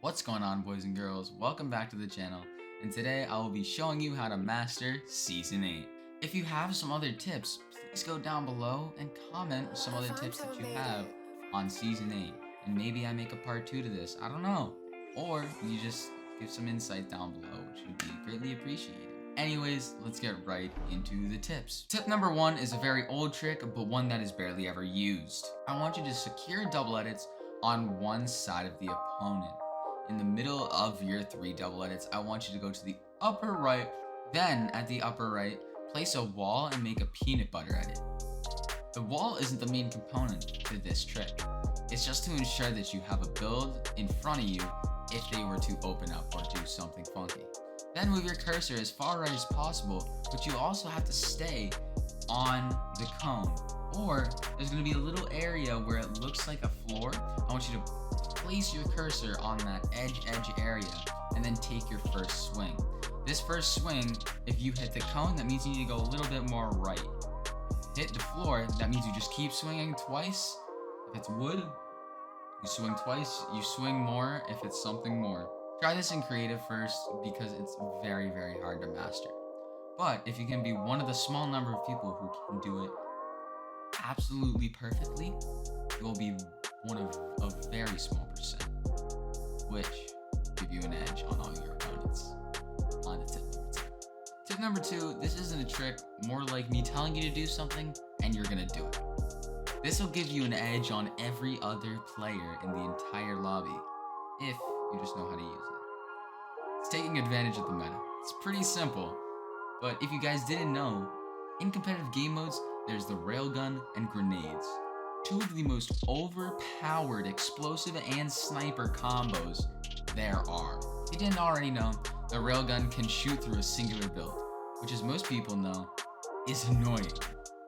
What's going on, boys and girls? Welcome back to the channel, and today I will be showing you how to master Season 8. If you have some other tips, please go down below and comment some other tips that you have on Season 8, and maybe I make a part 2 to this, I don't know. Or you just give some insight down below, which would be greatly appreciated. Anyways, let's get right into the tips. Tip number 1 is a very old trick, but one that is barely ever used. I want you to secure double edits on one side of the opponent. In the middle of your 3 double edits, I want you to go to the upper right, then at the upper right, place a wall and make a peanut butter edit. The wall isn't the main component to this trick. It's just to ensure that you have a build in front of you if they were to open up or do something funky. Then move your cursor as far right as possible, but you also have to stay on the cone. Or there's going to be a little area where it looks like a floor. I want you to place your cursor on that edge area and then take your first swing. This first swing, if you hit the cone, that means you need to go a little bit more right. Hit the floor, that means you just keep swinging twice. If it's wood, you swing twice, you swing more if it's something more. Try this in creative first because it's very, very hard to master. But if you can be one of the small number of people who can do it absolutely perfectly, you will be one of a very small percent, which give you an edge on all your opponents. On to tip number 2. Tip number 2, this isn't a trick, more like me telling you to do something and you're gonna do it. This will give you an edge on every other player in the entire lobby, if you just know how to use it. It's taking advantage of the meta. It's pretty simple, but if you guys didn't know, in competitive game modes, there's the railgun and grenades. 2 of the most overpowered explosive and sniper combos there are. If you didn't already know, the railgun can shoot through a singular build, which as most people know, is annoying.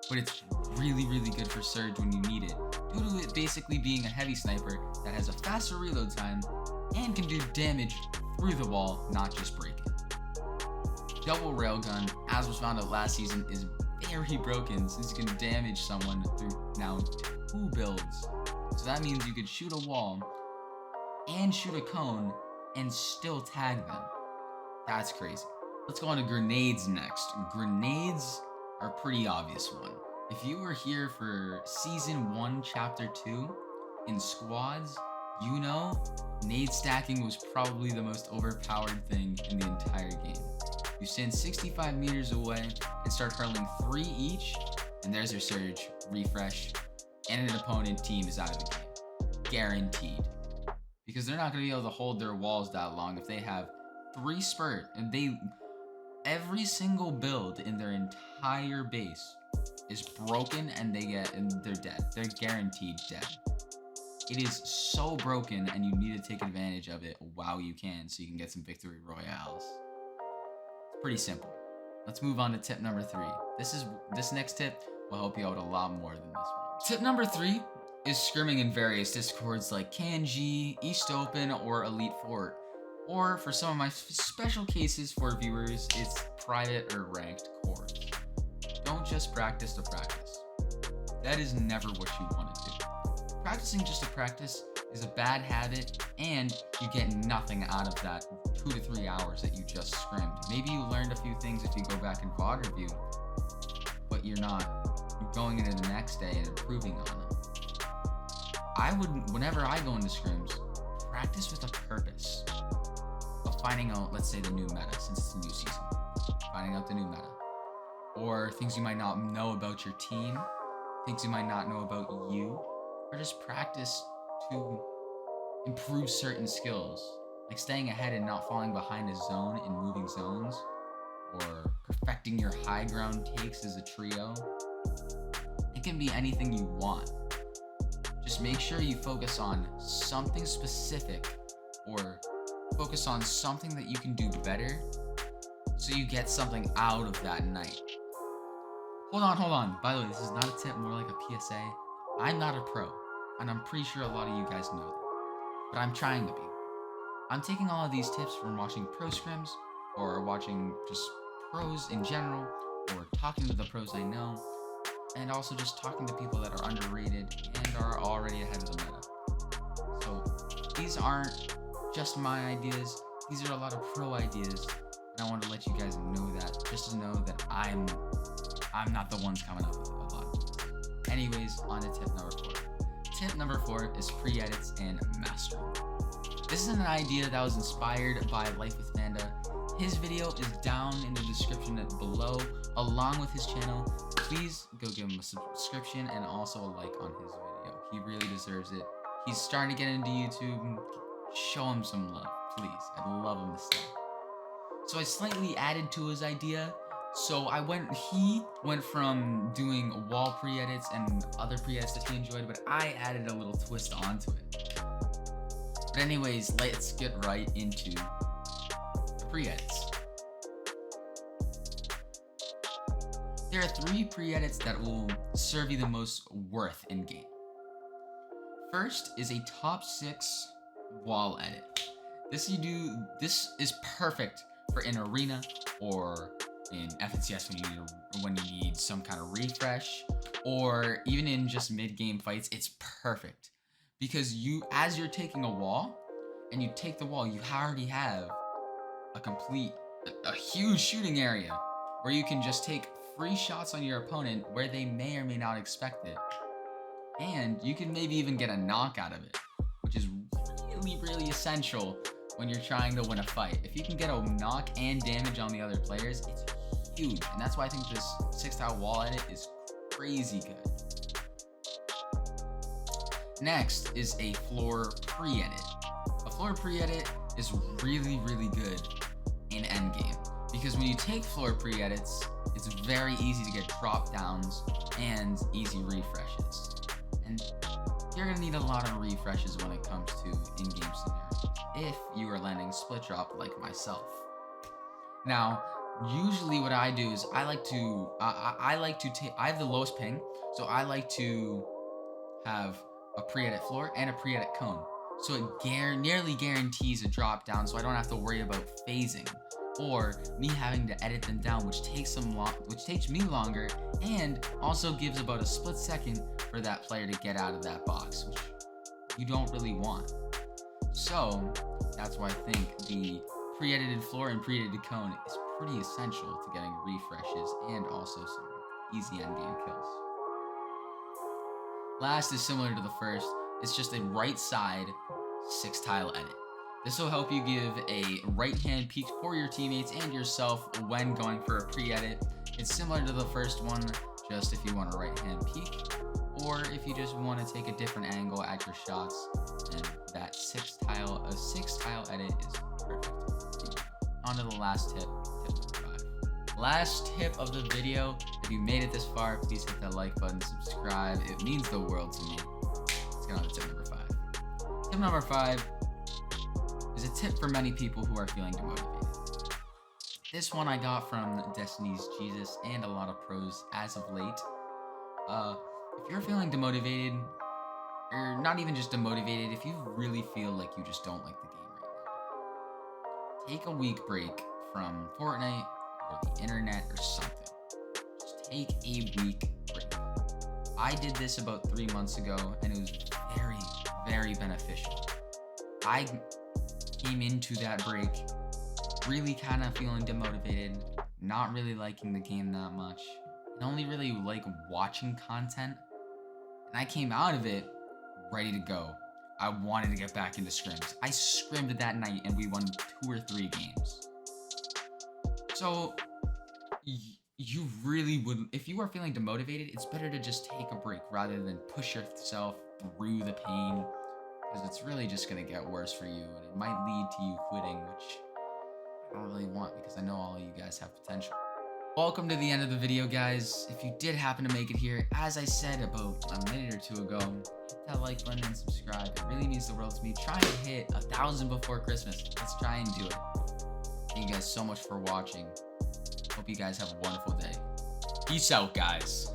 But it's really, really good for Surge when you need it, due to it basically being a heavy sniper that has a faster reload time and can do damage through the wall, not just break it. Double railgun, as was found out last season, is very broken since you can damage someone through now 2 builds. So that means you could shoot a wall and shoot a cone and still tag them. That's crazy. Let's go on to grenades next. Grenades are a pretty obvious one. If you were here for Season 1, Chapter 2 in squads, you know nade stacking was probably the most overpowered thing in the entire game. You stand 65 meters away and start hurling 3 each, and there's your surge, refresh, and an opponent team is out of the game. Guaranteed. Because they're not going to be able to hold their walls that long if they have 3 spurt, and every single build in their entire base is broken and they're dead. They're guaranteed dead. It is so broken and you need to take advantage of it while you can so you can get some victory royales. Pretty simple. Let's move on to tip number 3. This next tip will help you out a lot more than this one. Tip number 3 is scrimming in various discords like KNG, East Open, or Elite Fort. Or for some of my special cases for viewers, it's private or ranked cores. Don't just practice to practice. That is never what you want to do. Practicing just to practice is a bad habit, and you get nothing out of that 2 to 3 hours that you just scrimmed. Maybe you learned a few things if you go back and VOD review, but you're going into the next day and improving on them. Whenever I go into scrims, practice with a purpose of finding out, let's say, the new meta, since it's a new season. Finding out the new meta. Or things you might not know about your team, things you might not know about you, or just practice to improve certain skills, like staying ahead and not falling behind a zone in moving zones, or perfecting your high ground takes as a trio. It can be anything you want. Just make sure you focus on something specific or focus on something that you can do better so you get something out of that night. Hold on. By the way, this is not a tip, more like a PSA. I'm not a pro, and I'm pretty sure a lot of you guys know that, but I'm trying to be. I'm taking all of these tips from watching pro scrims, or watching just pros in general, or talking to the pros I know, and also just talking to people that are underrated and are already ahead of the meta. So these aren't just my ideas. These are a lot of pro ideas, and I want to let you guys know that, just to know that I'm not the ones coming up with a lot of these. Anyways, on to tip number 4. Tip number 4 is pre-edits and mastering. This is an idea that was inspired by Life with Panda. His video is down in the description below, along with his channel. Please go give him a subscription and also a like on his video. He really deserves it. He's starting to get into YouTube. Show him some love, please. I'd love him to stay. So I slightly added to his idea. So he went from doing wall pre-edits and other pre-edits that he enjoyed, but I added a little twist onto it. But anyways, let's get right into the pre-edits. There are 3 pre-edits that will serve you the most worth in game. First is a top 6 wall edit. This is perfect for an arena or in FNCS when you need some kind of refresh, or even in just mid-game fights. It's perfect because as you're taking a wall and you take the wall, you already have a huge shooting area where you can just take free shots on your opponent where they may or may not expect it, and you can maybe even get a knock out of it, which is really essential when you're trying to win a fight. If you can get a knock and damage on the other players, it's huge, and that's why I think this 6-tile wall edit is crazy good. Next is a floor pre-edit. A floor pre-edit is really good in endgame, because when you take floor pre-edits, it's very easy to get drop downs and easy refreshes. And you're gonna need a lot of refreshes when it comes to in-game scenario if you are landing split drop like myself. Now, usually what I do is I have the lowest ping, so I like to have a pre-edit floor and a pre-edit cone. So it nearly guarantees a drop down, so I don't have to worry about phasing or me having to edit them down, which takes me longer, and also gives about a split second for that player to get out of that box, which you don't really want. So that's why I think the pre-edited floor and pre-edited cone is pretty essential to getting refreshes and also some easy endgame kills. Last is similar to the first. It's just a right side 6-tile edit. This will help you give a right-hand peek for your teammates and yourself when going for a pre-edit. It's similar to the first one, just if you want a right-hand peek, or if you just want to take a different angle at your shots, then that 6-tile edit is perfect. On to the last tip, tip number 5. Last tip of the video. If you made it this far, please hit that like button, subscribe. It means the world to me. Let's get on to tip number 5. Tip number 5 is a tip for many people who are feeling demotivated. This one I got from Destiny's Jesus and a lot of pros as of late. If you're feeling demotivated, or not even just demotivated, if you really feel like you just don't like the game right now, take a week break from Fortnite or the internet or something. Just take a week break. I did this about 3 months ago, and it was very beneficial. I came into that break really kind of feeling demotivated, not really liking the game that much, and only really like watching content. And I came out of it ready to go. I wanted to get back into scrims. I scrimmed that night and we won 2 or 3 games. So you really would, if you are feeling demotivated, it's better to just take a break rather than push yourself through the pain, because it's really just going to get worse for you, and it might lead to you quitting, which I don't really want, because I know all of you guys have potential. Welcome to the end of the video, guys. If you did happen to make it here, as I said about a minute or 2 ago, hit that like button and subscribe. It really means the world to me. Try to hit 1,000 before Christmas. Let's try and do it. Thank you guys so much for watching. Hope you guys have a wonderful day. Peace out, guys.